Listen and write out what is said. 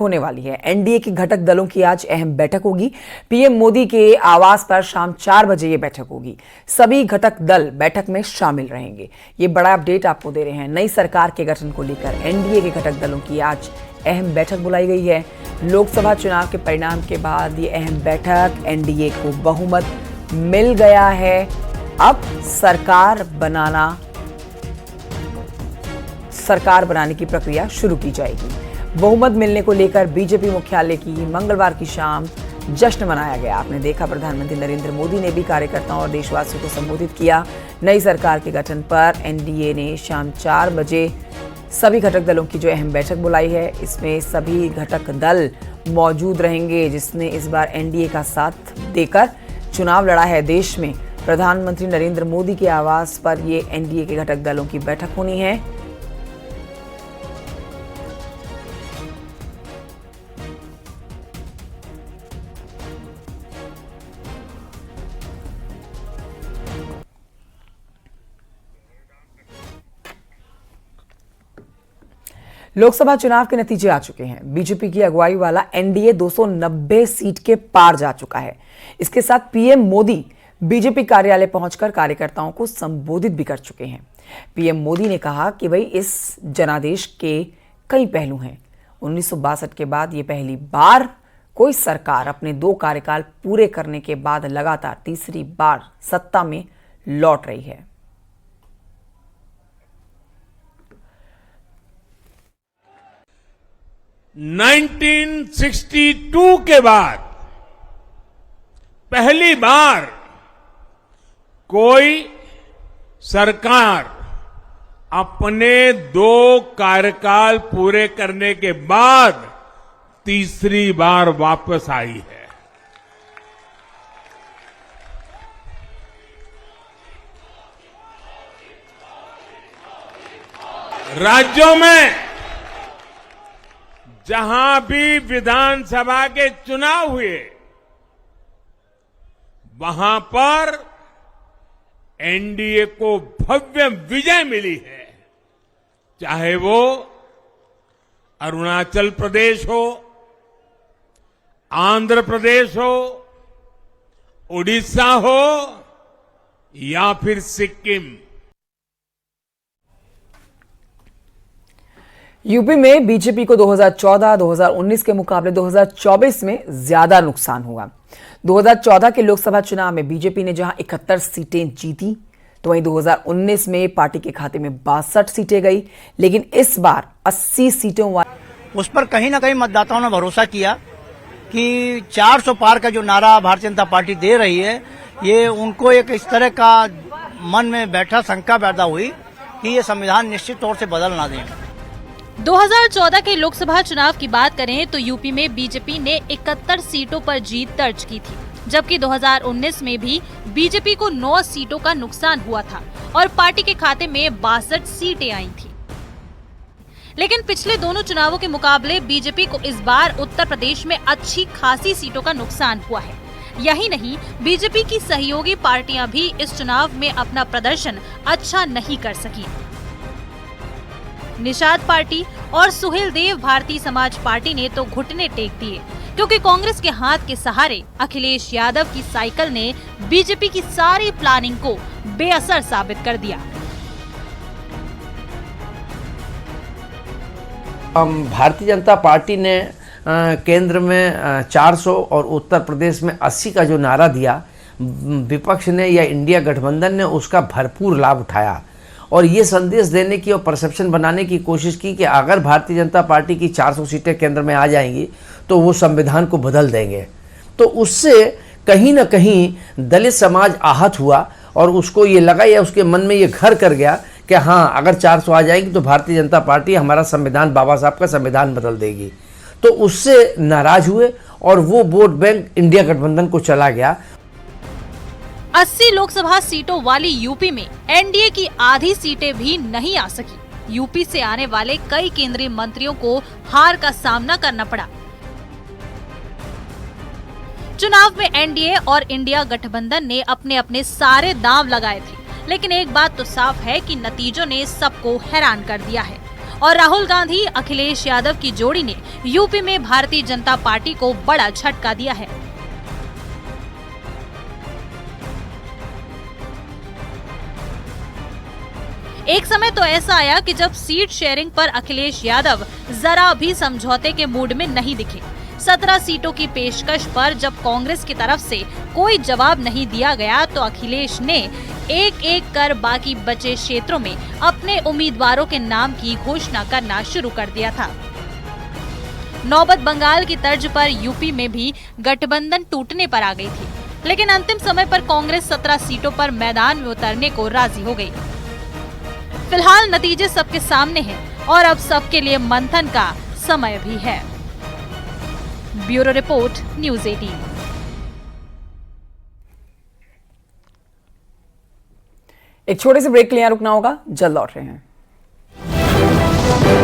होने वाली है। एनडीए के घटक दलों की आज अहम बैठक होगी। पीएम मोदी के आवास पर शाम 4 बजे ये बैठक होगी। सभी घटक दल बैठक में शामिल रहेंगे। ये बड़ा अपडेट आपको दे रहे हैं। नई सरकार के गठन को लेकर एनडीए के घटक दलों की आज अहम बैठक बुलाई गई है। लोकसभा चुनाव के परिणाम के बाद ये अहम बैठक, एनडीए को बहुमत मिल गया है। अब सरकार बनाने की प्रक्रिया शुरू की जाएगी। बहुमत मिलने को लेकर बीजेपी मुख्यालय की मंगलवार की शाम जश्न मनाया गया। आपने देखा, प्रधानमंत्री नरेंद्र मोदी ने भी कार्यकर्ताओं और देशवासियों को संबोधित किया। नई सरकार के गठन पर एनडीए ने शाम 4 बजे सभी घटक दलों की जो अहम बैठक बुलाई है, इसमें सभी घटक दल मौजूद रहेंगे जिसने इस बार एनडीए का साथ देकर चुनाव लड़ा है। देश में प्रधानमंत्री नरेंद्र मोदी के आवास पर ये एनडीए के घटक दलों की बैठक होनी है। लोकसभा चुनाव के नतीजे आ चुके हैं। बीजेपी की अगुवाई वाला एनडीए 290 सीट के पार जा चुका है। इसके साथ पीएम मोदी बीजेपी कार्यालय पहुंचकर कार्यकर्ताओं को संबोधित भी कर चुके हैं। पीएम मोदी ने कहा कि भाई इस जनादेश के कई पहलू हैं। 1962 के बाद ये पहली बार कोई सरकार अपने 2 कार्यकाल पूरे करने के बाद लगातार तीसरी बार सत्ता में लौट रही है। । 1962 के बाद पहली बार कोई सरकार अपने 2 कार्यकाल पूरे करने के बाद तीसरी बार वापस आई है। राज्यों में जहां भी विधानसभा के चुनाव हुए, वहां पर एनडीए को भव्य विजय मिली है। चाहे वो अरुणाचल प्रदेश हो, आंध्र प्रदेश हो, उड़ीसा हो या फिर सिक्किम। यूपी में बीजेपी को 2014-2019 के मुकाबले 2024 में ज्यादा नुकसान हुआ। 2014 के लोकसभा चुनाव में बीजेपी ने जहां 71 सीटें जीती, तो वहीं 2019 में पार्टी के खाते में 62 सीटें गई। लेकिन इस बार 80 सीटों उस पर कहीं ना कहीं मतदाताओं ने भरोसा किया कि 400 पार का जो नारा भारतीय जनता पार्टी दे रही है, ये उनको एक इस तरह का मन में बैठा शंका पैदा हुई कि ये संविधान निश्चित तौर से बदल ना दें। 2014 के लोकसभा चुनाव की बात करें तो यूपी में बीजेपी ने 71 सीटों पर जीत दर्ज की थी, जबकि 2019 में भी बीजेपी को 9 सीटों का नुकसान हुआ था और पार्टी के खाते में 62 सीटें आई थी। लेकिन पिछले दोनों चुनावों के मुकाबले बीजेपी को इस बार उत्तर प्रदेश में अच्छी खासी सीटों का नुकसान हुआ है। यही नहीं, बीजेपी की सहयोगी पार्टियां भी इस चुनाव में अपना प्रदर्शन अच्छा नहीं कर सकी। निषाद पार्टी और सुहेलदेव भारतीय समाज पार्टी ने तो घुटने टेक दिए, क्योंकि कांग्रेस के हाथ के सहारे अखिलेश यादव की साइकिल ने बीजेपी की सारी प्लानिंग को बेअसर साबित कर दिया। भारतीय जनता पार्टी ने केंद्र में 400 और उत्तर प्रदेश में 80 का जो नारा दिया, विपक्ष ने या इंडिया गठबंधन ने उसका भरपूर लाभ उठाया और ये संदेश देने की और परसेप्शन बनाने की कोशिश की कि अगर भारतीय जनता पार्टी की 400 सीटें केंद्र में आ जाएंगी तो वो संविधान को बदल देंगे। तो उससे कहीं ना कहीं दलित समाज आहत हुआ और उसको ये लगा या उसके मन में ये घर कर गया कि हाँ, अगर 400 आ जाएंगी तो भारतीय जनता पार्टी हमारा संविधान, बाबा साहब का संविधान बदल देगी। तो उससे नाराज हुए और वो वोट बैंक इंडिया गठबंधन को चला गया। 80 लोकसभा सीटों वाली यूपी में एनडीए की आधी सीटें भी नहीं आ सकी। यूपी से आने वाले कई केंद्रीय मंत्रियों को हार का सामना करना पड़ा। चुनाव में एनडीए और इंडिया गठबंधन ने अपने अपने सारे दांव लगाए थे, लेकिन एक बात तो साफ है कि नतीजों ने सबको हैरान कर दिया है। और राहुल गांधी अखिलेश यादव की जोड़ी ने यूपी में भारतीय जनता पार्टी को बड़ा झटका दिया है। एक समय तो ऐसा आया कि जब सीट शेयरिंग पर अखिलेश यादव जरा भी समझौते के मूड में नहीं दिखे। 17 सीटों की पेशकश पर जब कांग्रेस की तरफ से कोई जवाब नहीं दिया गया तो अखिलेश ने एक एक कर बाकी बचे क्षेत्रों में अपने उम्मीदवारों के नाम की घोषणा करना शुरू कर दिया था। नौबत बंगाल की तर्ज पर यूपी में भी गठबंधन टूटने पर आ गई थी, लेकिन अंतिम समय पर कांग्रेस 17 सीटों पर मैदान में उतरने को राजी हो गई। फिलहाल नतीजे सबके सामने हैं और अब सबके लिए मंथन का समय भी है। Bureau report, news 18। एक छोटे से ब्रेक के लिए रुकना होगा, जल्द लौट रहे हैं।